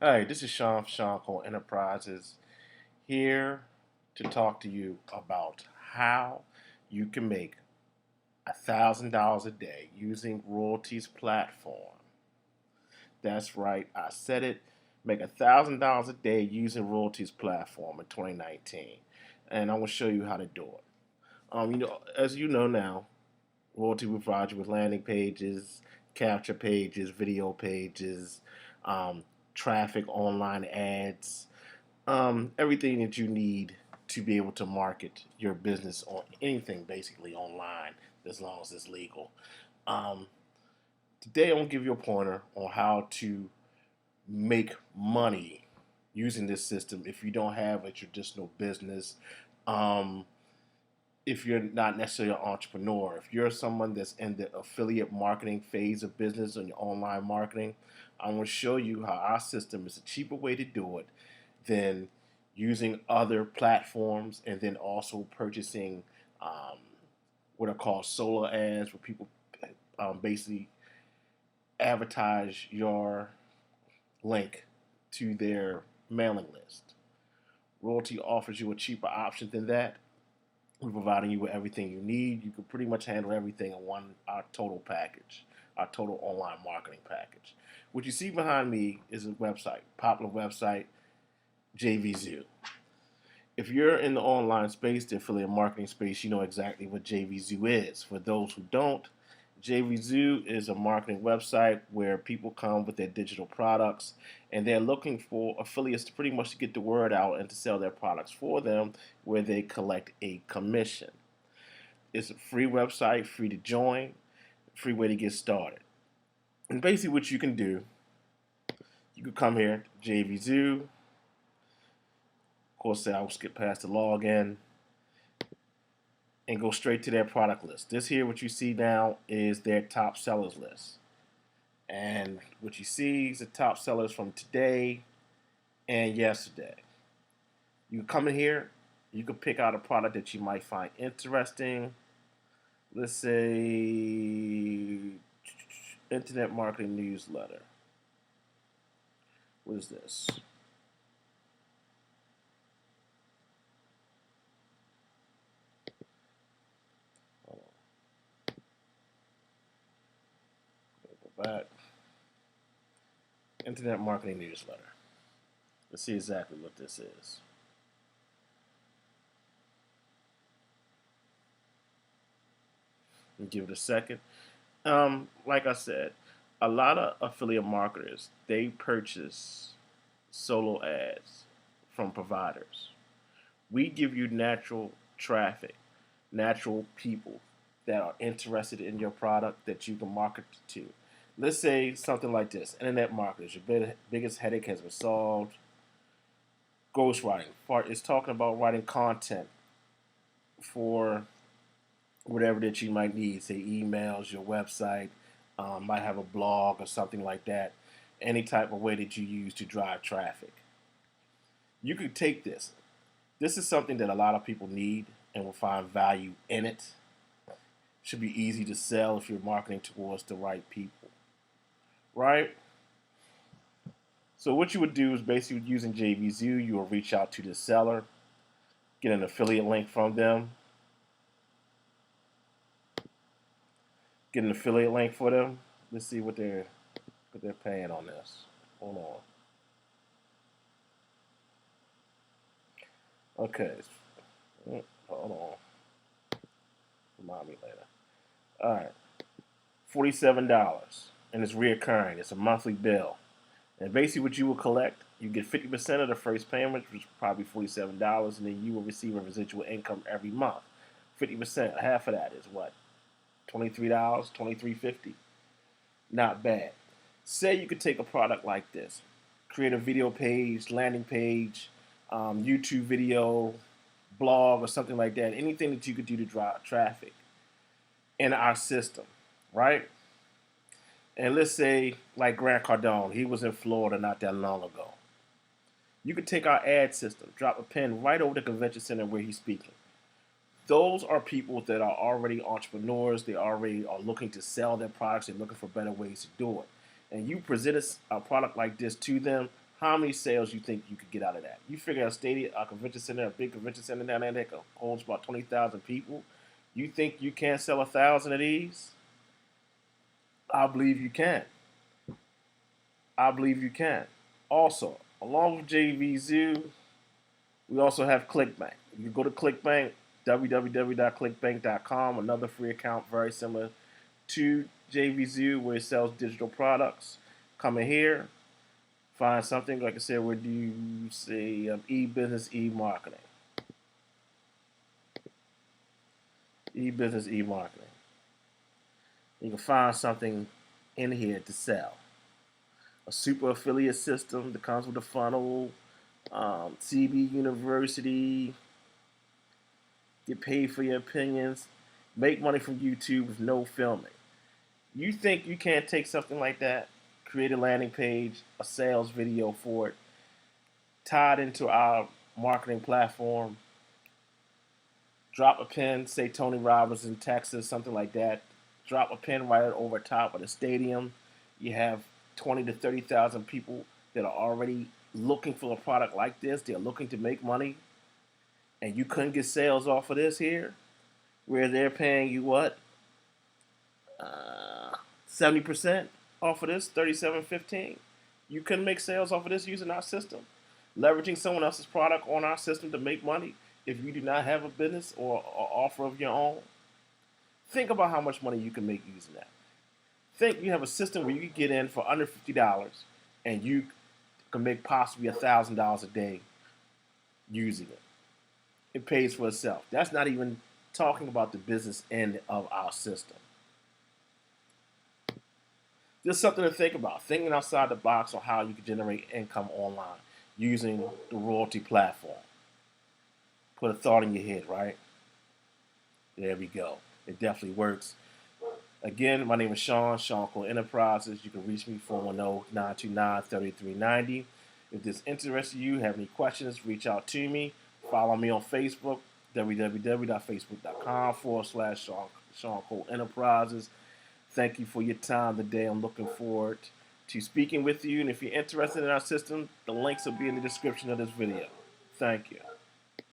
Hi, this is Shawn from Shawn Enterprises here to talk to you about how you can make $1,000 a day using Royalties platform. That's right, I said it. Make $1,000 a day using Royalties platform in 2019, and I'm gonna show you how to do it. As you know now, Royalty will provide you with landing pages, capture pages, video pages, um, traffic, online ads, everything that you need to be able to market your business on anything basically online as long as it's legal. Um, Today, I'm going to give you a pointer on how to make money using this system if you don't have a traditional business. Um, if you're not necessarily an entrepreneur, if you're someone that's in the affiliate marketing phase of business and your online marketing, I'm going to show you how our system is a cheaper way to do it than using other platforms and then also purchasing um, what are called solar ads, where people basically advertise your link to their mailing list. Royalty offers you a cheaper option than that. We're providing you with everything you need. You can pretty much handle everything in our total package, our total online marketing package. What you see behind me is a website, popular website, JVZoo. If you're in the online space, the affiliate marketing space, you know exactly what JVZoo is. For those who don't, JVZoo is a marketing website where people come with their digital products and they're looking for affiliates to pretty much get the word out and to sell their products for them, where they collect a commission. It's a free website, free to join, free way to get started. And basically, what you can do, you can come here, JVZoo. Of course, I'll skip past the login and go straight to their product list. This here, what you see now, is their top sellers list. And what you see is the top sellers from today and yesterday. You come in here, you can pick out a product that you might find interesting. Let's say internet marketing newsletter. What is this? Hold on. Go back. Internet marketing newsletter. Let's see exactly what this is. And give it a second. Like I said, a lot of affiliate marketers, they purchase solo ads from providers. We give you natural traffic, natural people that are interested in your product that you can market to. Let's say something like this: internet marketers, your biggest headache has been solved. Ghostwriting part is talking about writing content for whatever that you might need, say emails, your website, might have a blog or something like that. Any type of way that you use to drive traffic. You could take this. This is something that a lot of people need and will find value in it. Should be easy to sell if you're marketing towards the right people, right? So what you would do is basically using JVZoo, you will reach out to the seller, get an affiliate link from them, get an affiliate link for them. Let's see what they're paying on this. Hold on. Okay. Hold on. Remind me later. All right. $47, and it's reoccurring. It's a monthly bill. And basically, what you will collect, you get 50% of the first payment, which is probably $47, and then you will receive a residual income every month. 50%, half of that is what? $23, $23.50. Not bad. Say you could take a product like this, create a video page, landing page, YouTube video, blog, or something like that. Anything that you could do to drive traffic in our system, right? And let's say, like Grant Cardone, he was in Florida not that long ago. You could take our ad system, drop a pin right over the convention center where he's speaking. Those are people that are already entrepreneurs. They already are looking to sell their products. They're looking for better ways to do it. And you present a product like this to them, How many sales you think you could get out of that? You figure a stadium, a convention center, a big convention center down there that holds about 20,000 people. You think you can't sell 1,000 of these? I believe you can. I believe you can. Also, along with JV Zoo, we also have ClickBank. You can go to ClickBank, www.clickbank.com, another free account very similar to JV Zoo where it sells digital products. Come in here, find something, like I said, where do you say e-business, e-marketing. E-business, e-marketing. You can find something in here to sell. A super affiliate system that comes with a funnel, CB University, get paid for your opinions, make money from YouTube with no filming. You think you can't take something like that, create a landing page, a sales video for it, tie it into our marketing platform, drop a pin, say Tony Robbins in Texas, something like that, drop a pin right over top of the stadium. You have 20 to 30,000 people that are already looking for a product like this. They're looking to make money. And you couldn't get sales off of this here, where they're paying you what? 70% off of this, $37.15. You couldn't make sales off of this using our system. Leveraging someone else's product on our system to make money if you do not have a business or offer of your own. Think about how much money you can make using that. Think you have a system where you can get in for under $50 and you can make possibly $1,000 a day using it. It pays for itself. That's not even talking about the business end of our system. Just something to think about. Thinking outside the box on how you can generate income online using the Royaltie platform. Put a thought in your head, right? There we go. It definitely works. Again, my name is Shawn, Shawn Cole Enterprises. You can reach me 410-929-3390. If this interests you, have any questions, reach out to me. Follow me on Facebook, www.facebook.com/Shawn Cole Enterprises. Thank you for your time today. I'm looking forward to speaking with you. And if you're interested in our system, the links will be in the description of this video. Thank you.